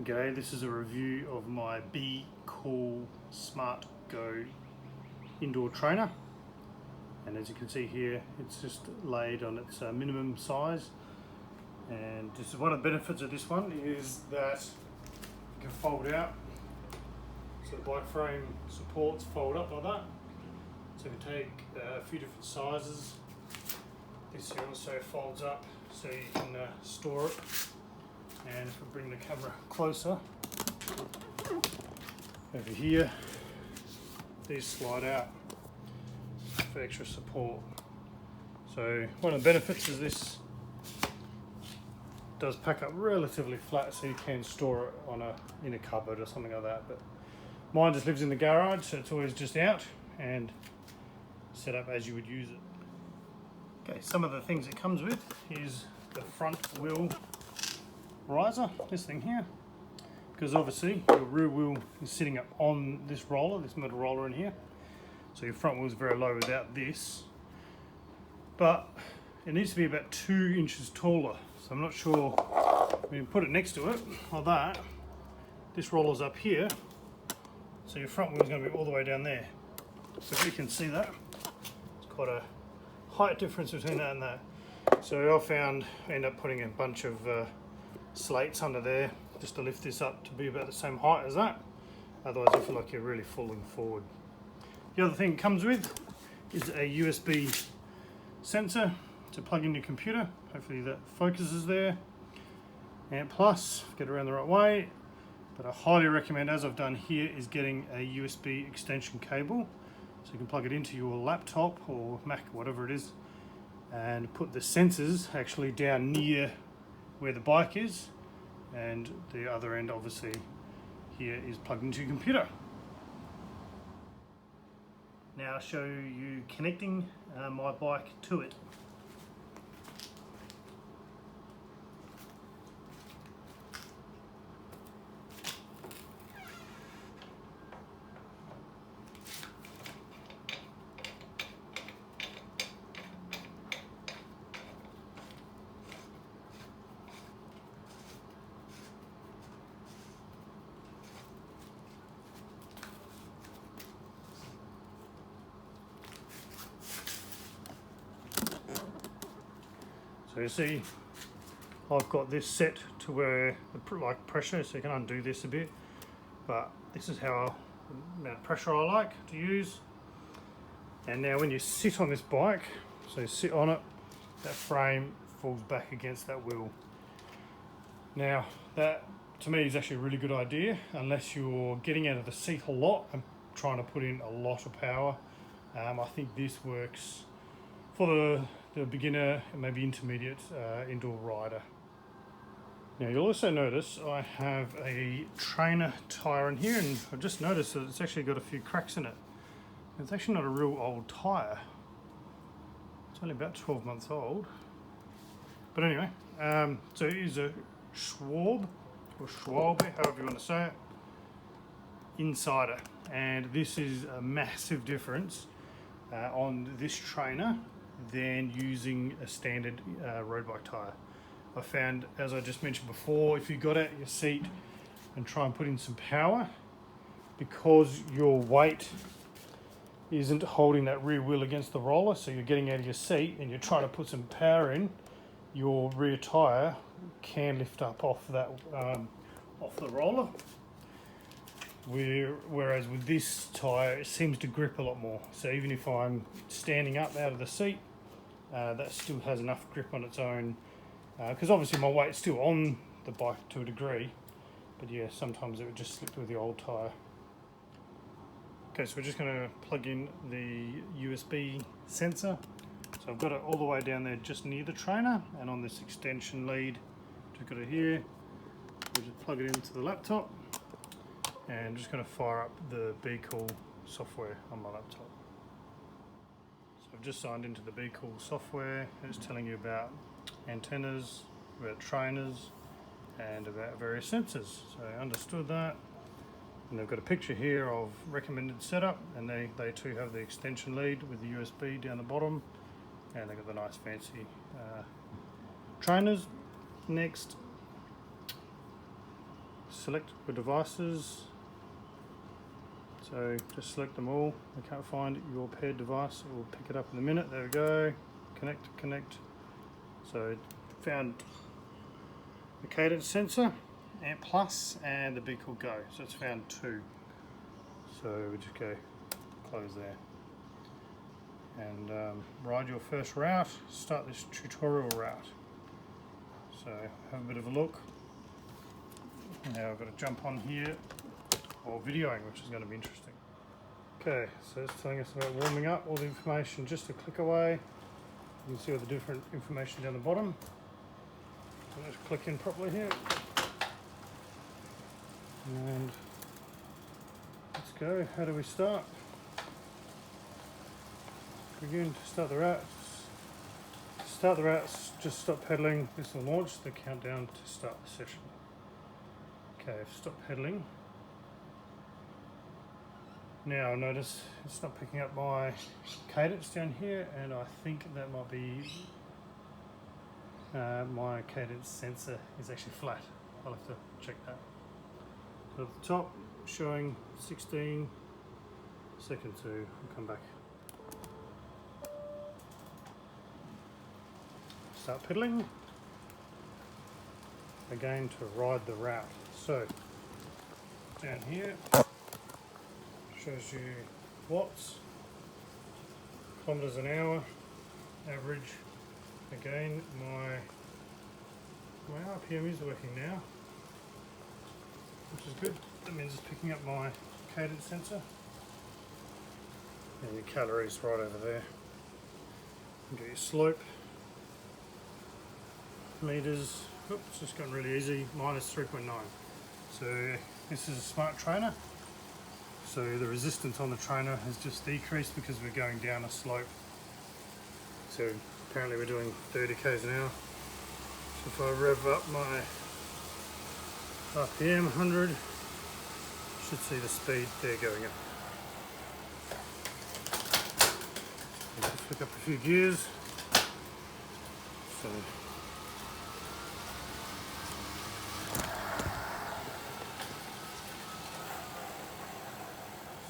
G'day, this is a review of my Be Cool Smart Go indoor trainer, and as you can see here it's just laid on its minimum size. And this is one of the benefits of this one is that you can fold out, so the bike frame supports fold up like that, so you can take a few different sizes. This here also folds up so you can store it. And if we bring the camera closer, over here, these slide out for extra support. So one of the benefits is this does pack up relatively flat, so you can store it on in a cupboard or something like that. But mine just lives in the garage, so it's always just out and set up as you would use it. Okay, some of the things it comes with is the front wheel riser, this thing here, because obviously your rear wheel is sitting up on this roller, this metal roller in here, so your front wheel is very low without this, but it needs to be about 2 inches taller. So I'm not sure, when you put it next to it like that, this roller's up here, so your front wheel is going to be all the way down there. So if you can see that, it's quite a height difference between that and that. So I end up putting a bunch of slates under there just to lift this up to be about the same height as that, otherwise you feel like you're really falling forward. The other thing it comes with is a USB sensor to plug in your computer. Hopefully that focuses there, and plus get around the right way. But I highly recommend, as I've done here, is getting a USB extension cable so you can plug it into your laptop or Mac, whatever it is, and put the sensors actually down near where the bike is, and the other end obviously here is plugged into your computer. Now I'll show you connecting my bike to it. So you see, I've got this set to where the pressure, so you can undo this a bit, but this is how the amount of pressure I like to use. And now when you sit on this bike, so you sit on it, that frame falls back against that wheel. Now that to me is actually a really good idea, unless you're getting out of the seat a lot and trying to put in a lot of power. I think this works for the beginner and maybe intermediate indoor rider. Now you'll also notice I have a trainer tyre in here, and I've just noticed that it's actually got a few cracks in it. It's actually not a real old tyre. It's only about 12 months old. But anyway, so it is a Schwalbe, or Schwalbe, however you want to say it, Insider. And this is a massive difference on this trainer than using a standard road bike tyre. I found, as I just mentioned before, if you got out your seat and try and put in some power, because your weight isn't holding that rear wheel against the roller, so you're getting out of your seat and you're trying to put some power in, your rear tyre can lift up off that off the roller. Whereas with this tyre, it seems to grip a lot more. So even if I'm standing up out of the seat, that still has enough grip on its own, because obviously my weight's still on the bike to a degree, but yeah, sometimes it would just slip with the old tyre. Okay, so we're just going to plug in the USB sensor. So I've got it all the way down there just near the trainer, and on this extension lead, just got it here. We'll just plug it into the laptop, and I'm just going to fire up the Be Cool software on my laptop. So I've just signed into the Be Cool software, and it's telling you about antennas, about trainers, and about various sensors. So I understood that, and they've got a picture here of recommended setup, and they too have the extension lead with the USB down the bottom, and they've got the nice fancy trainers. Next, select your devices. So just select them all. I can't find your paired device. We'll pick it up in a minute. There we go. Connect. So found the cadence sensor, Amp Plus, and the Be Cool Go. So it's found 2. So we just go close there. And ride your first route. Start this tutorial route. So have a bit of a look. Now I've got to jump on here or videoing, which is going to be interesting. Okay, so it's telling us about warming up. All the information just a click away. You can see all the different information down the bottom. So let's click in properly here. And let's go. How do we start? Begin to start the route. To start the routes, just stop pedaling. This will launch the countdown to start the session. Okay, I've stopped pedaling. Now notice it's not picking up my cadence down here, and I think that might be my cadence sensor is actually flat. I'll have to check that. So at the top, showing 16 seconds to, I'll come back. Start pedaling. Again to ride the route. So down here, shows you watts, kilometers an hour, average. Again, my RPM is working now, which is good. That means it's picking up my cadence sensor. And your calories right over there. You get your slope, meters. Oops, it's just gone really easy. Minus 3.9. So this is a smart trainer. So the resistance on the trainer has just decreased because we're going down a slope. So apparently we're doing 30 k's an hour. So if I rev up my RPM 100, you should see the speed there going up. Let's flick up a few gears.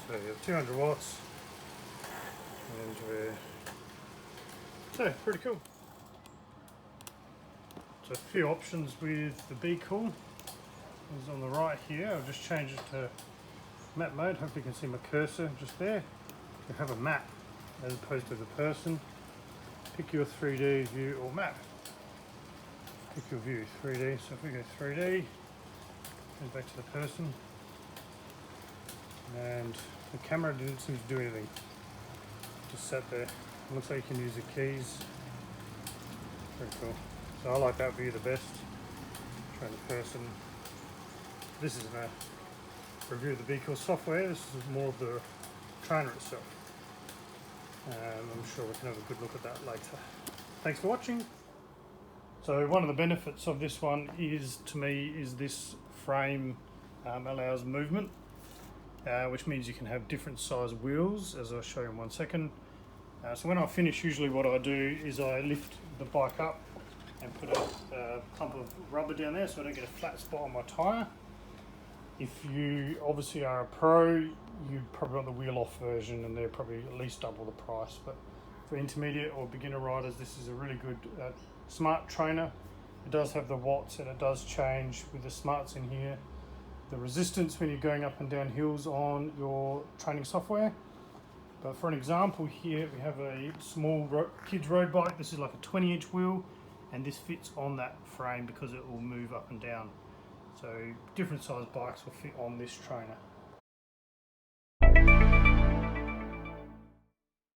So you have 200 watts, and so pretty cool. So a few options with the Be Cool is on the right here. I'll just change it to map mode. Hopefully you can see my cursor just there. You have a map as opposed to the person. Pick your 3D view or map. Pick your view, 3D. So if we go 3D, goes back to the person. And the camera didn't seem to do anything. Just sat there. It looks like you can use the keys. Very cool. So I like that view the best. Train the person. This is a review of the Be Cool software. This is more of the trainer itself. I'm sure we can have a good look at that later. Thanks for watching. So one of the benefits of this one is, to me, is this frame allows movement. Which means you can have different size wheels, as I'll show you in 1 second. So when I finish, usually what I do is I lift the bike up and put a clump of rubber down there so I don't get a flat spot on my tyre. If you obviously are a pro, you probably want the wheel off version, and they're probably at least double the price. But for intermediate or beginner riders, this is a really good smart trainer. It does have the watts, and it does change with the smarts in here the resistance when you're going up and down hills on your training software. But for an example here, we have a small kids road bike. This is like a 20-inch wheel, and this fits on that frame because it will move up and down. So different size bikes will fit on this trainer.